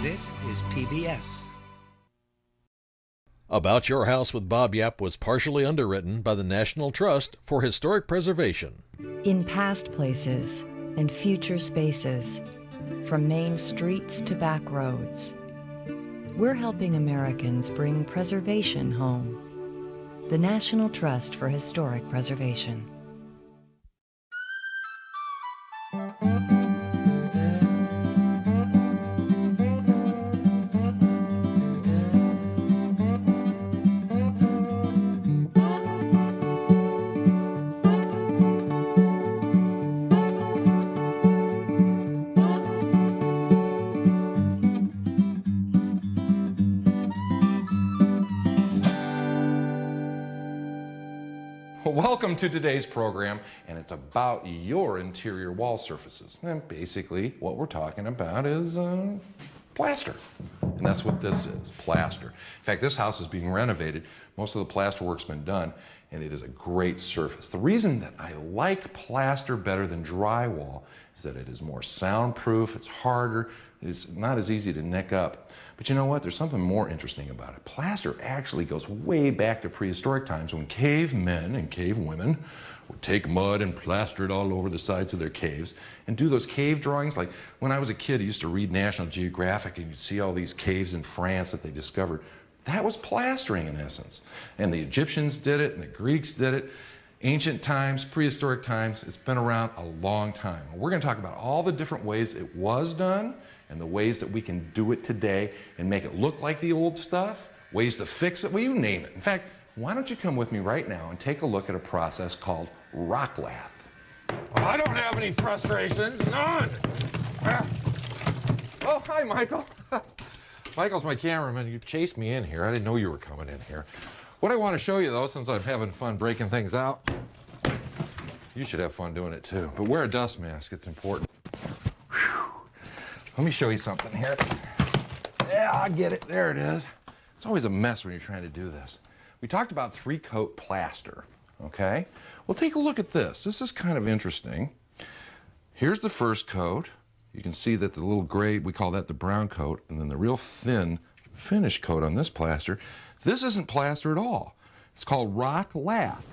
This is PBS. About Your House with Bob Yapp was partially underwritten by the National Trust for Historic Preservation. In past places and future spaces, from main streets to back roads, we're helping Americans bring preservation home. The National Trust for Historic Preservation. Welcome to today's program, and it's about your interior wall surfaces. And basically, what we're talking about is plaster. And that's what this is, plaster. In fact, this house is being renovated. Most of the plaster work's been done, and it is a great surface. The reason that I like plaster better than drywall is that it is more soundproof, it's harder, it's not as easy to nick up. But you know what? There's something more interesting about it. Plaster actually goes way back to prehistoric times when cavemen and cavewomen would take mud and plaster it all over the sides of their caves and do those cave drawings. Like when I was a kid, I used to read National Geographic and you'd see all these caves in France that they discovered. That was plastering in essence. And the Egyptians did it and the Greeks did it. Ancient times, prehistoric times, it's been around a long time. We're going to talk about all the different ways it was done and the ways that we can do it today and make it look like the old stuff, ways to fix it, well, you name it. In fact, why don't you come with me right now and take a look at a process called rock lath. I don't have any frustrations, none. Oh, hi, Michael. Michael's my cameraman. You chased me in here. I didn't know you were coming in here. What I want to show you, though, since I'm having fun breaking things out, you should have fun doing it, too. But wear a dust mask. It's important. Whew. Let me show you something here. Yeah, I get it. There it is. It's always a mess when you're trying to do this. We talked about three-coat plaster, okay? Well, take a look at this. This is kind of interesting. Here's the first coat. You can see that the little gray, we call that the brown coat, and then the real thin finish coat on this plaster. This isn't plaster at all. It's called rock lath.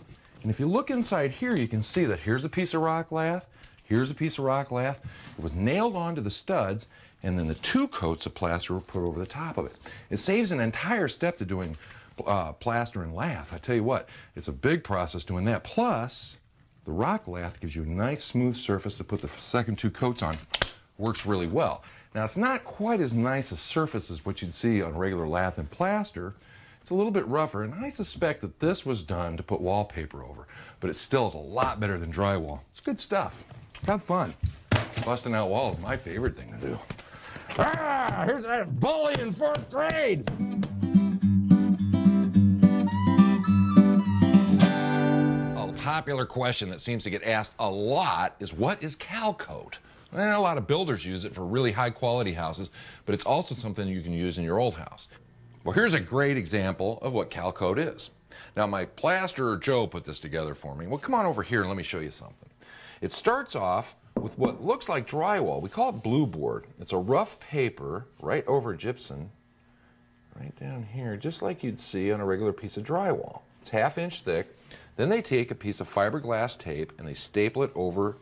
And if you look inside here, you can see that here's a piece of rock lath, here's a piece of rock lath. It was nailed onto the studs, and then the two coats of plaster were put over the top of it. It saves an entire step to doing plaster and lath. I tell you what, it's a big process doing that. Plus, the rock lath gives you a nice smooth surface to put the second two coats on. Works really well. Now, it's not quite as nice a surface as what you'd see on regular lath and plaster. It's a little bit rougher, and I suspect that this was done to put wallpaper over, but it still is a lot better than drywall. It's good stuff. Have fun. Busting out walls is my favorite thing to do. Ah, here's that bully in 4th grade. A popular question that seems to get asked a lot is, what is Cal Coat? And a lot of builders use it for really high quality houses, but it's also something you can use in your old house. Well, here's a great example of what Cal Coat is. Now, my plasterer Joe put this together for me. Well, come on over here and let me show you something. It starts off with what looks like drywall. We call it blue board. It's a rough paper right over gypsum, right down here, just like you'd see on a regular piece of drywall. It's 1/2 inch thick. Then they take a piece of fiberglass tape and they staple it over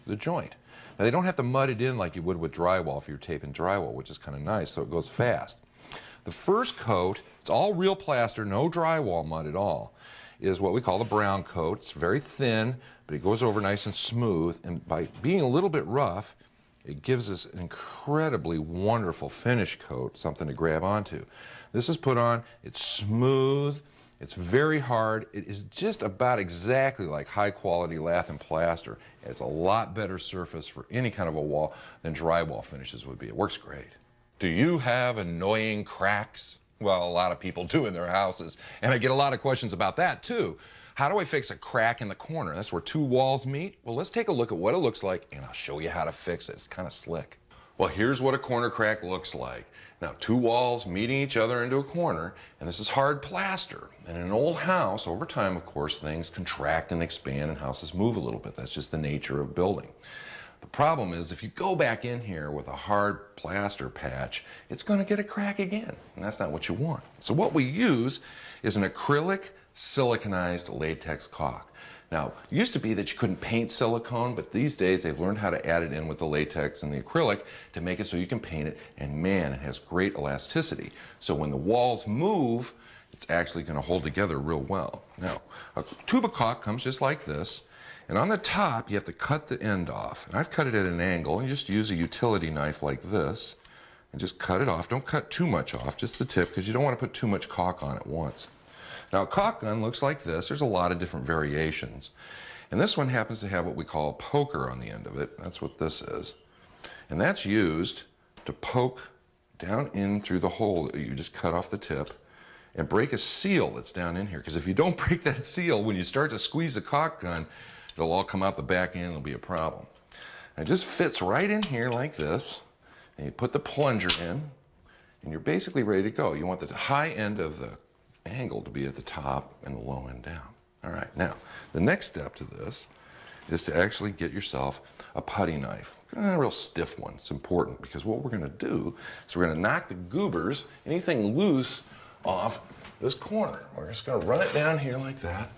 the joint. Now, they don't have to mud it in like you would with drywall if you're taping drywall, which is kind of nice, so it goes fast. The first coat, it's all real plaster, no drywall mud at all, is what we call the brown coat. It's very thin, but it goes over nice and smooth, and by being a little bit rough, it gives us an incredibly wonderful finish coat, something to grab onto. This is put on, it's smooth, it's very hard. It is just about exactly like high quality lath and plaster. It's a lot better surface for any kind of a wall than drywall finishes would be. It works great. Do you have annoying cracks? Well, a lot of people do in their houses, and I get a lot of questions about that too. How do I fix a crack in the corner? That's where two walls meet. Well, let's take a look at what it looks like, and I'll show you how to fix it. It's kind of slick. Well, here's what a corner crack looks like. Now, two walls meeting each other into a corner, and this is hard plaster. And in an old house, over time, of course, things contract and expand and houses move a little bit. That's just the nature of building. The problem is if you go back in here with a hard plaster patch, it's going to get a crack again, and that's not what you want. So what we use is an acrylic siliconized latex caulk. Now, it used to be that you couldn't paint silicone, but these days they've learned how to add it in with the latex and the acrylic to make it so you can paint it, and man, it has great elasticity. So when the walls move, it's actually going to hold together real well. Now, a tube of caulk comes just like this, and on the top you have to cut the end off. And I've cut it at an angle, and you just use a utility knife like this, and just cut it off. Don't cut too much off, just the tip, because you don't want to put too much caulk on at once. Now, a caulk gun looks like this. There's a lot of different variations. And this one happens to have what we call a poker on the end of it. That's what this is. And that's used to poke down in through the hole that you just cut off the tip and break a seal that's down in here. Because if you don't break that seal, when you start to squeeze the caulk gun, it'll all come out the back end and it'll be a problem. And it just fits right in here like this. And you put the plunger in, and you're basically ready to go. You want the high end of the angle to be at the top and the low end down. All right, now the next step to this is to actually get yourself a putty knife, a real stiff one. It's important because what we're going to do is we're going to knock the goobers, anything loose, off this corner. We're just going to run it down here like that.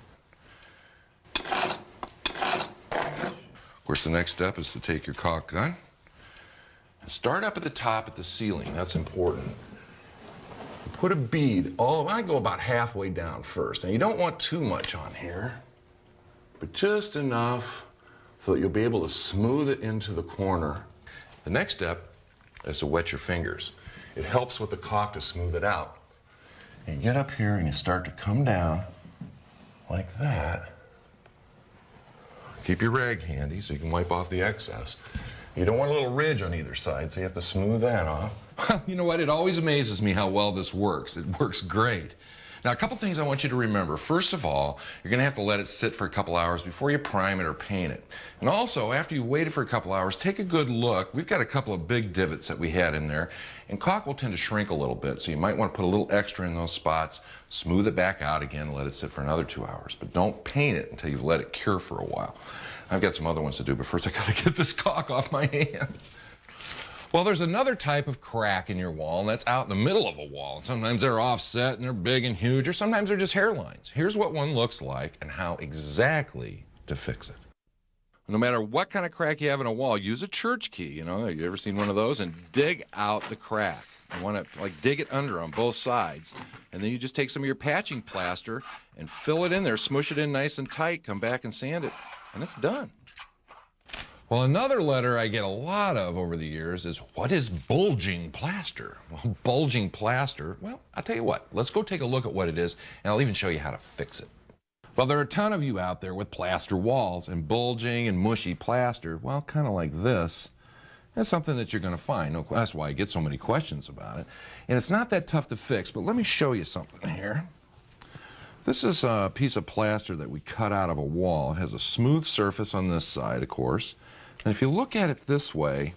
Of course, the next step is to take your caulk gun and start up at the top at the ceiling. That's important. Put a bead, I go about halfway down first. Now you don't want too much on here, but just enough so that you'll be able to smooth it into the corner. The next step is to wet your fingers. It helps with the caulk to smooth it out. And you get up here and you start to come down like that. Keep your rag handy so you can wipe off the excess. You don't want a little ridge on either side, so you have to smooth that off. You know what? It always amazes me how well this works. It works great. Now, a couple things I want you to remember. First of all, you're going to have to let it sit for a couple hours before you prime it or paint it. And also, after you waited for a couple hours, take a good look. We've got a couple of big divots that we had in there, and caulk will tend to shrink a little bit, so you might want to put a little extra in those spots, smooth it back out again, and let it sit for another 2 hours. But don't paint it until you've let it cure for a while. I've got some other ones to do, but first I got to get this caulk off my hands. Well, there's another type of crack in your wall, and that's out in the middle of a wall. And sometimes they're offset and they're big and huge, or sometimes they're just hairlines. Here's what one looks like and how exactly to fix it. No matter what kind of crack you have in a wall, use a church key. You ever seen one of those? And dig out the crack. You want to dig it under on both sides. And then you just take some of your patching plaster and fill it in there, smush it in nice and tight, come back and sand it, and it's done. Well, another letter I get a lot of over the years is, what is bulging plaster? Well, bulging plaster, well, I'll tell you what, let's go take a look at what it is, and I'll even show you how to fix it. Well, there are a ton of you out there with plaster walls, and bulging and mushy plaster, well, kind of like this, that's something that you're going to find. That's why I get so many questions about it. And it's not that tough to fix, but let me show you something here. This is a piece of plaster that we cut out of a wall. It has a smooth surface on this side, of course. And if you look at it this way,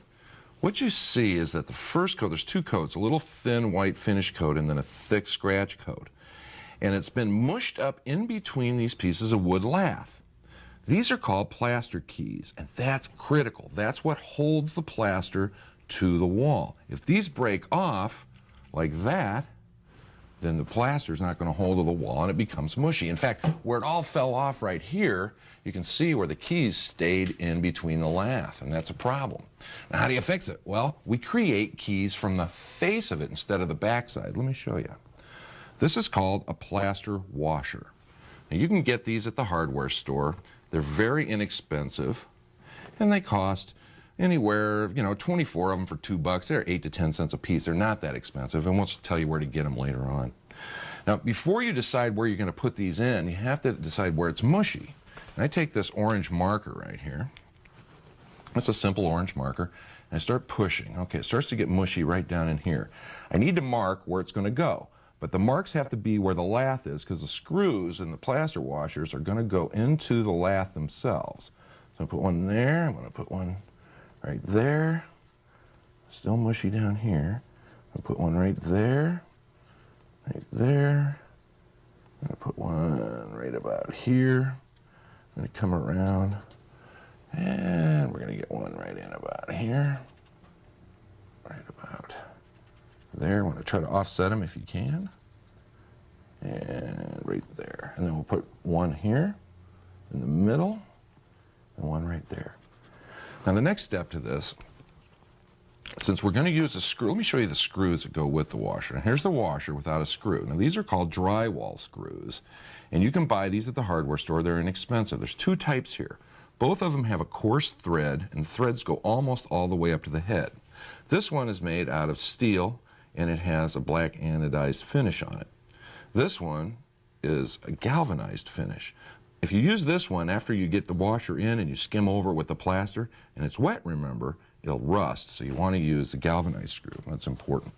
what you see is that the first coat, there's two coats, a little thin white finish coat and then a thick scratch coat. And it's been mushed up in between these pieces of wood lath. These are called plaster keys, and that's critical. That's what holds the plaster to the wall. If these break off like that, then the plaster is not going to hold to the wall and it becomes mushy. In fact, where it all fell off right here, you can see where the keys stayed in between the lath, and that's a problem. Now, how do you fix it? Well, we create keys from the face of it instead of the backside. Let me show you. This is called a plaster washer. Now, you can get these at the hardware store. They're very inexpensive, and they cost anywhere, 24 of them for $2. They're 8 to 10 cents a piece. They're not that expensive, and we'll tell you where to get them later on. Now, before you decide where you're going to put these in, you have to decide where it's mushy. And I take this orange marker right here. That's a simple orange marker. And I start pushing. Okay, it starts to get mushy right down in here. I need to mark where it's going to go. But the marks have to be where the lath is, because the screws and the plaster washers are going to go into the lath themselves. So I put one there. I'm going to put one right there. Still mushy down here. I'll put one right there. Right there. I'm going to put one right about here. I'm going to come around And we're going to get one right in about here. Right about there. I want to try to offset them if you can. And right there. And then we'll put one here in the middle and one right there. Now the next step to this, since we're going to use a screw, let me show you the screws that go with the washer. And here's the washer without a screw. Now these are called drywall screws. And you can buy these at the hardware store. They're inexpensive. There's two types here. Both of them have a coarse thread, and the threads go almost all the way up to the head. This one is made out of steel, and it has a black anodized finish on it. This one is a galvanized finish. If you use this one after you get the washer in and you skim over it with the plaster, and it's wet, remember, it'll rust, so you want to use the galvanized screw. That's important.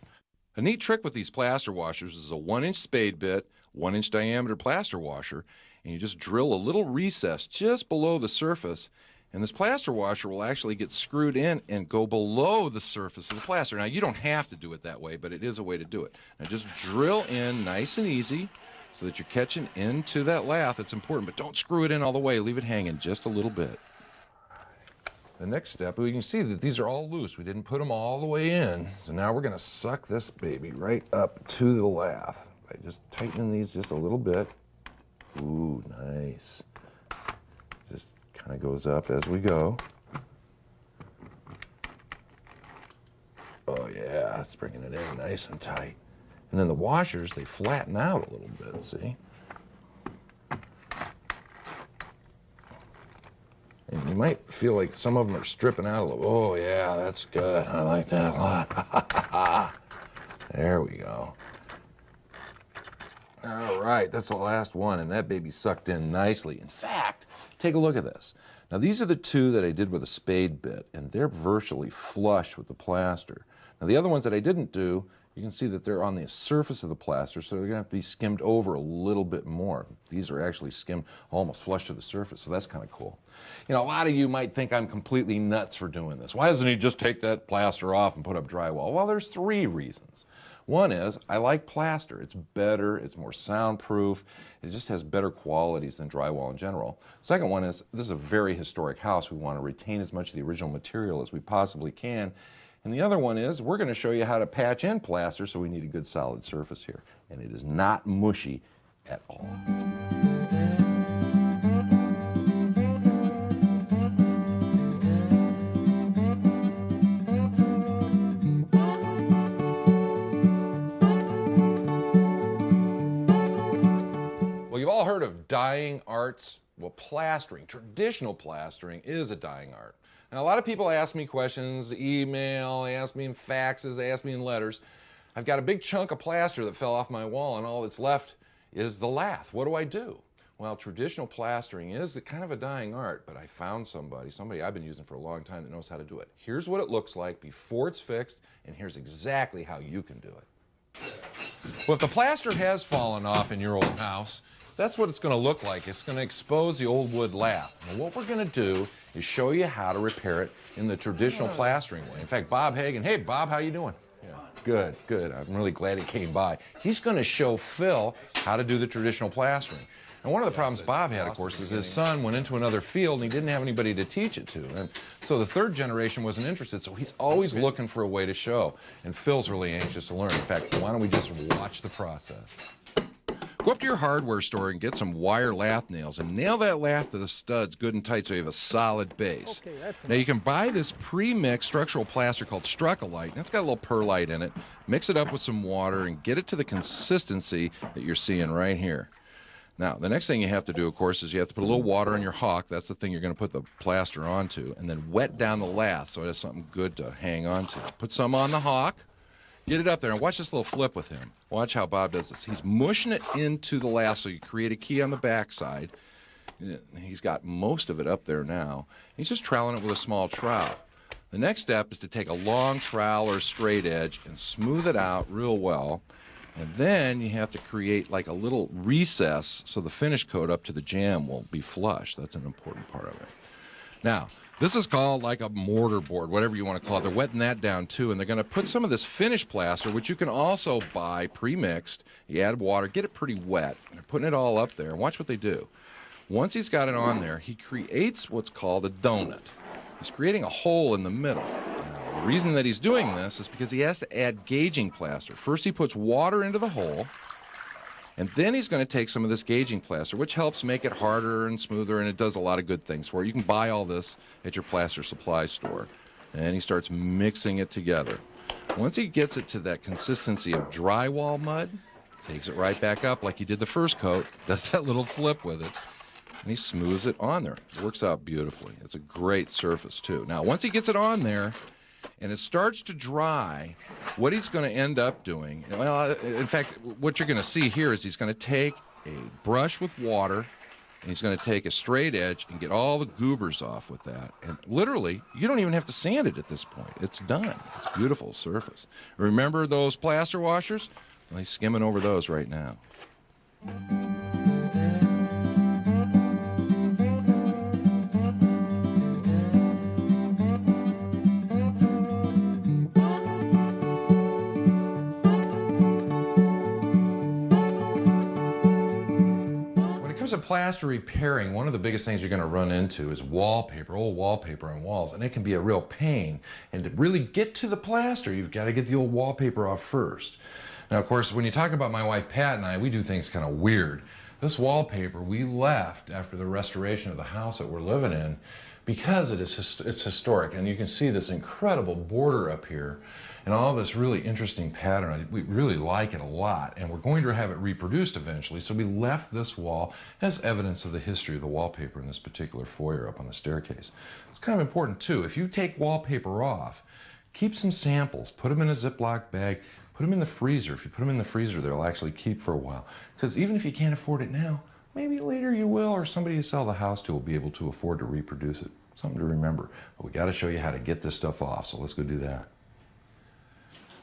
A neat trick with these plaster washers is a 1-inch spade bit, 1-inch diameter plaster washer, and you just drill a little recess just below the surface, and this plaster washer will actually get screwed in and go below the surface of the plaster. Now, you don't have to do it that way, but it is a way to do it. Now, just drill in nice and easy so that you're catching into that lath. It's important, but don't screw it in all the way. Leave it hanging just a little bit. The next step, we can see that these are all loose. We didn't put them all the way in. So now we're going to suck this baby right up to the lath by just tightening these just a little bit. Ooh, nice. Just kind of goes up as we go. Oh yeah, it's bringing it in nice and tight. And then the washers, they flatten out a little bit, see? And you might feel like some of them are stripping out a little. Oh yeah, that's good. I like that a lot. There we go. All right, that's the last one, and that baby sucked in nicely. In fact, take a look at this. Now, these are the two that I did with a spade bit, and they're virtually flush with the plaster. Now, the other ones that I didn't do, you can see that they're on the surface of the plaster, so they're going to have to be skimmed over a little bit more. These are actually skimmed almost flush to the surface, so that's kind of cool. You know, a lot of you might think I'm completely nuts for doing this. Why doesn't he just take that plaster off and put up drywall? Well, there's 3 reasons. One is, I like plaster. It's better, it's more soundproof, it just has better qualities than drywall in general. Second one is, this is a very historic house. We want to retain as much of the original material as we possibly can. And the other one is, we're going to show you how to patch in plaster, so we need a good solid surface here. And it is not mushy at all. You've all heard of dyeing arts. Well, plastering, traditional plastering, is a dyeing art. Now, a lot of people ask me questions, email, they ask me in faxes, they ask me in letters. I've got a big chunk of plaster that fell off my wall, and all that's left is the lath. What do I do? Well, traditional plastering is kind of a dying art, but I found somebody I've been using for a long time that knows how to do it. Here's what it looks like before it's fixed, and here's exactly how you can do it. Well, if the plaster has fallen off in your old house, that's what it's going to look like. It's going to expose the old wood lath. Now, what we're going to do is show you how to repair it in the traditional plastering way. In fact, Bob Hagan, hey, Bob, how you doing? Yeah. Good, good. I'm really glad he came by. He's going to show Phil how to do the traditional plastering. And one of the problems Bob had, of course, is his son went into another field and he didn't have anybody to teach it to. And so the third generation wasn't interested, so he's always looking for a way to show. And Phil's really anxious to learn. In fact, why don't we just watch the process? Go up to your hardware store and get some wire lath nails and nail that lath to the studs good and tight so you have a solid base. Now you can buy this pre-mixed structural plaster called Struckalite. It's got a little perlite in it. Mix it up with some water and get it to the consistency that you're seeing right here. Now, the next thing you have to do, of course, is you have to put a little water on your hawk. That's the thing you're going to put the plaster onto. And then wet down the lath so it has something good to hang on to. Put some on the hawk. Get it up there and watch this little flip with him. Watch how Bob does this. He's mushing it into the lath so you create a key on the backside. He's got most of it up there now. He's just troweling it with a small trowel. The next step is to take a long trowel or straight edge and smooth it out real well. And then you have to create like a little recess so the finish coat up to the jamb will be flush. That's an important part of it. Now, this is called like a mortar board, whatever you want to call it. They're wetting that down too, and they're going to put some of this finished plaster, which you can also buy pre-mixed. You add water, get it pretty wet. They're putting it all up there, and watch what they do. Once he's got it on there, he creates what's called a donut. He's creating a hole in the middle. Now, the reason that he's doing this is because he has to add gauging plaster. First he puts water into the hole, and then he's going to take some of this gauging plaster, which helps make it harder and smoother, and it does a lot of good things for it. You can buy all this at your plaster supply store. And he starts mixing it together. Once he gets it to that consistency of drywall mud, takes it right back up like he did the first coat, does that little flip with it, and he smooths it on there. It works out beautifully. It's a great surface, too. Now, once he gets it on there and it starts to dry, what he's going to end up doing, well, in fact, what you're going to see here is he's going to take a brush with water, and he's going to take a straight edge and get all the goobers off with that. And literally, you don't even have to sand it at this point. It's done. It's a beautiful surface. Remember those plaster washers? Well, he's skimming over those right now. Plaster repairing, one of the biggest things you're going to run into is wallpaper, old wallpaper on walls, and it can be a real pain. And to really get to the plaster, you've got to get the old wallpaper off first. Now, of course, when you talk about my wife Pat and I, we do things kind of weird. This wallpaper we left after the restoration of the house that we're living in because it's historic, and you can see this incredible border up here and all this really interesting pattern. We really like it a lot, and we're going to have it reproduced eventually, so we left this wall as evidence of the history of the wallpaper in this particular foyer up on the staircase. It's kind of important too. If you take wallpaper off, keep some samples, put them in a Ziploc bag, put them in the freezer. If you put them in the freezer, they'll actually keep for a while, because even if you can't afford it now, maybe later you will, or somebody you sell the house to will be able to afford to reproduce it. Something to remember. But we got to show you how to get this stuff off, so let's go do that.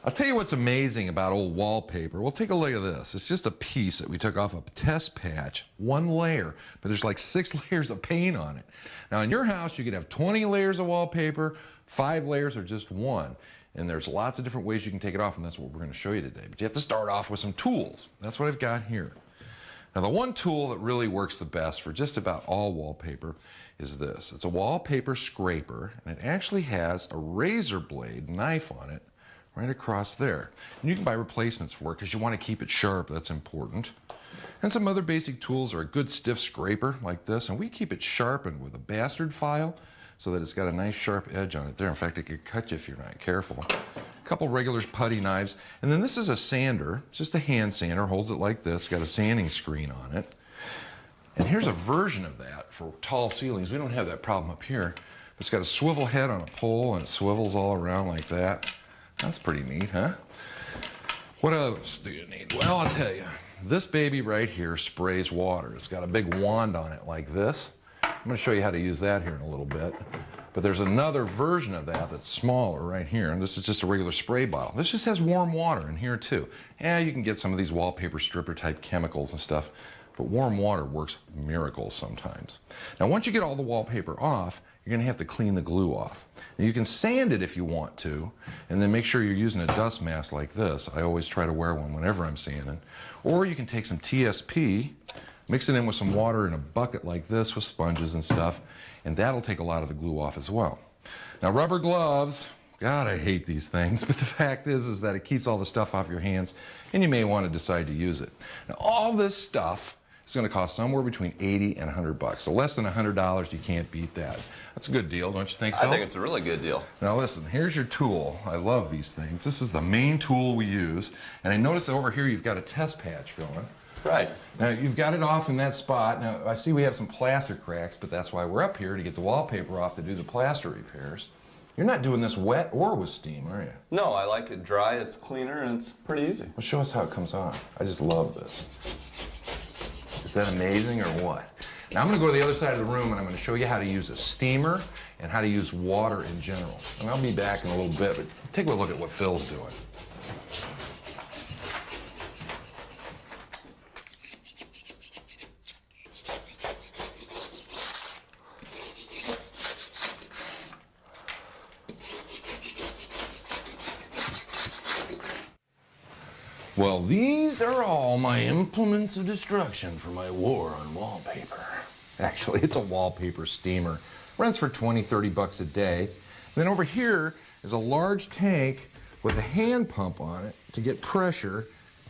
I'll tell you what's amazing about old wallpaper. Well, take a look at this. It's just a piece that we took off a test patch, one layer, but there's like 6 layers of paint on it. Now, in your house, you could have 20 layers of wallpaper, 5 layers, or just 1. And there's lots of different ways you can take it off, and that's what we're going to show you today. But you have to start off with some tools. That's what I've got here. Now, the one tool that really works the best for just about all wallpaper is this. It's a wallpaper scraper, and it actually has a razor blade knife on it right across there. And you can buy replacements for it because you want to keep it sharp. That's important. And some other basic tools are a good stiff scraper like this, and we keep it sharpened with a bastard file so that it's got a nice sharp edge on it there. In fact, it could cut you if you're not careful. A couple regular putty knives, and then this is a sander. It's just a hand sander, holds it like this, got a sanding screen on it. And here's a version of that for tall ceilings. We don't have that problem up here. It's got a swivel head on a pole, and it swivels all around like that. That's pretty neat, huh? What else do you need? Well, I'll tell you. This baby right here sprays water. It's got a big wand on it like this. I'm going to show you how to use that here in a little bit. But there's another version of that that's smaller right here. And this is just a regular spray bottle. This just has warm water in here too. Yeah, you can get some of these wallpaper stripper type chemicals and stuff, but warm water works miracles sometimes. Now, once you get all the wallpaper off, you're going to have to clean the glue off. Now, you can sand it if you want to, and then make sure you're using a dust mask like this. I always try to wear one whenever I'm sanding. Or you can take some TSP, mix it in with some water in a bucket like this with sponges and stuff, and that'll take a lot of the glue off as well. Now, rubber gloves, God, I hate these things, but the fact is that it keeps all the stuff off your hands, and you may want to decide to use it. Now, all this stuff is going to cost somewhere between $80 and $100. So less than $100, you can't beat that. That's a good deal, don't you think, Phil? I think it's a really good deal. Now listen, here's your tool. I love these things. This is the main tool we use. And I notice over here you've got a test patch going. Right. Now you've got it off in that spot. Now I see we have some plaster cracks, but that's why we're up here, to get the wallpaper off to do the plaster repairs. You're not doing this wet or with steam, are you? No, I like it dry. It's cleaner and it's pretty easy. Well, show us how it comes on. I just love this. Is that amazing or what? Now I'm going to go to the other side of the room and I'm going to show you how to use a steamer and how to use water in general. And I'll be back in a little bit, but take a look at what Phil's doing. Well, these are all my implements of destruction for my war on wallpaper. Actually, it's a wallpaper steamer. Rents for 20, 30 bucks a day. And then over here is a large tank with a hand pump on it to get pressure,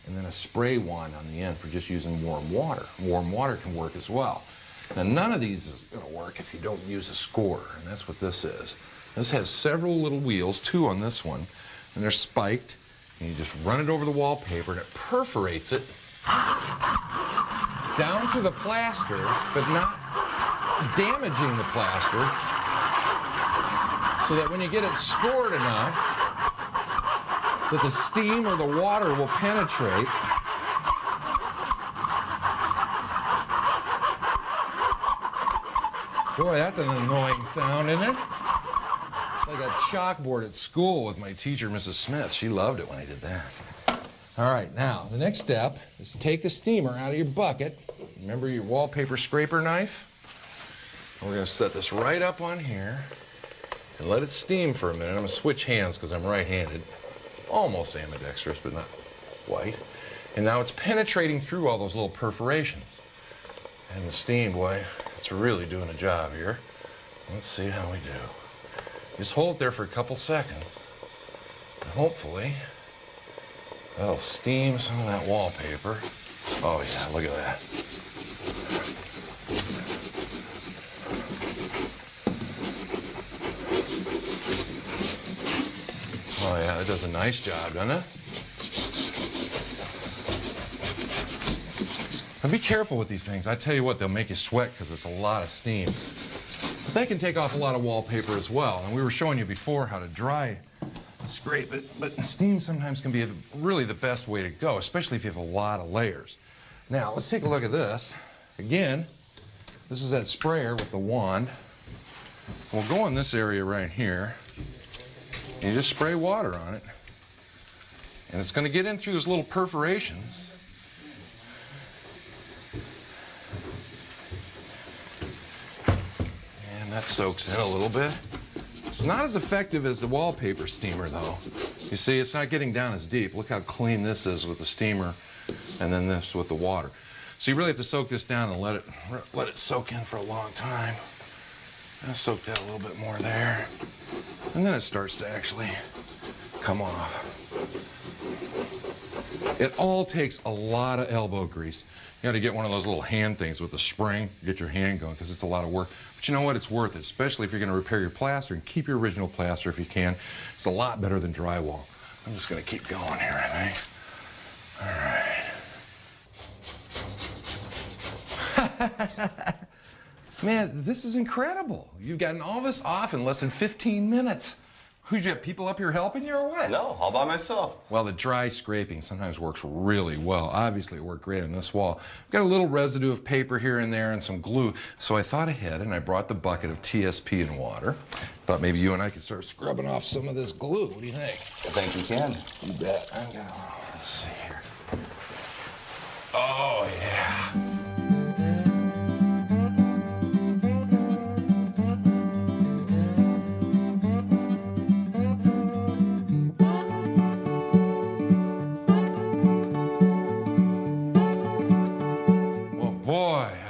and then a spray wand on the end for just using warm water. Warm water can work as well. Now, none of these is going to work if you don't use a scorer, and that's what this is. This has several little wheels, 2 on this one, and they're spiked, and you just run it over the wallpaper, and it perforates it down to the plaster, but not damaging the plaster, so that when you get it scored enough that the steam or the water will penetrate. Boy, that's an annoying sound, isn't it? It's like a chalkboard at school with my teacher, Mrs. Smith. She loved it when I did that. All right, now, the next step is to take the steamer out of your bucket. Remember your wallpaper scraper knife? We're going to set this right up on here and let it steam for a minute. I'm going to switch hands because I'm right-handed. Almost ambidextrous, but not quite. And now it's penetrating through all those little perforations. And the steam, boy, it's really doing a job here. Let's see how we do. Just hold it there for a couple seconds. And hopefully, that'll steam some of that wallpaper. Oh yeah, look at that. Oh yeah, that does a nice job, doesn't it? And be careful with these things. I tell you what, they'll make you sweat because it's a lot of steam. But they can take off a lot of wallpaper as well. And we were showing you before how to dry scrape it, but steam sometimes can be really the best way to go, especially if you have a lot of layers. Now, let's take a look at this. Again, this is that sprayer with the wand. We'll go in this area right here. And you just spray water on it. And it's going to get in through those little perforations. And that soaks in a little bit. It's not as effective as the wallpaper steamer, though. You see, it's not getting down as deep. Look how clean this is with the steamer, and then this with the water. So you really have to soak this down and let it soak in for a long time. I'll soak that a little bit more there. And then it starts to actually come off. It all takes a lot of elbow grease. You got to get one of those little hand things with the spring, get your hand going, because it's a lot of work. But you know what? It's worth it, especially if you're going to repair your plaster and keep your original plaster if you can. It's a lot better than drywall. I'm just going to keep going here, I think. All right. Man, this is incredible. You've gotten all this off in less than 15 minutes. Who'd you have people up here helping you or what? No, all by myself. Well, the dry scraping sometimes works really well. Obviously, it worked great on this wall. I've got a little residue of paper here and there and some glue. So I thought ahead and I brought the bucket of TSP and water. Thought maybe you and I could start scrubbing off some of this glue. What do you think? I think you can. You bet. Let's see here. Oh, yeah.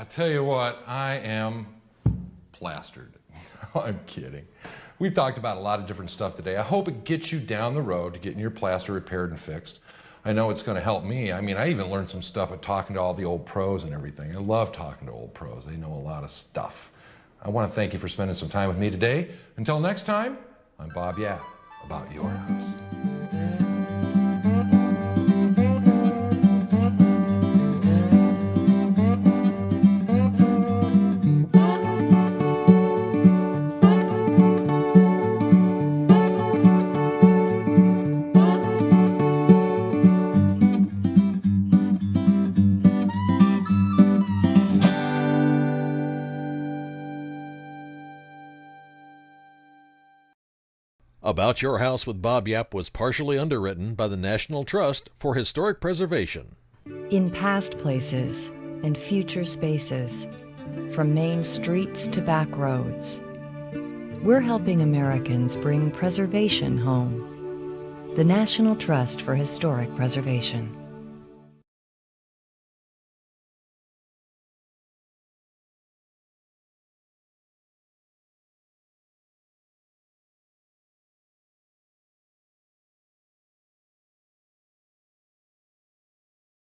Tell you what, I am plastered. I'm kidding. We've talked about a lot of different stuff today. I hope it gets you down the road to getting your plaster repaired and fixed. I know it's going to help me. I mean, I even learned some stuff at talking to all the old pros and everything. I love talking to old pros. They know a lot of stuff. I want to thank you for spending some time with me today. Until next time, I'm Bob Yapp, about your house. About Your House with Bob Yapp was partially underwritten by the National Trust for Historic Preservation. In past places and future spaces, from main streets to back roads, we're helping Americans bring preservation home. The National Trust for Historic Preservation.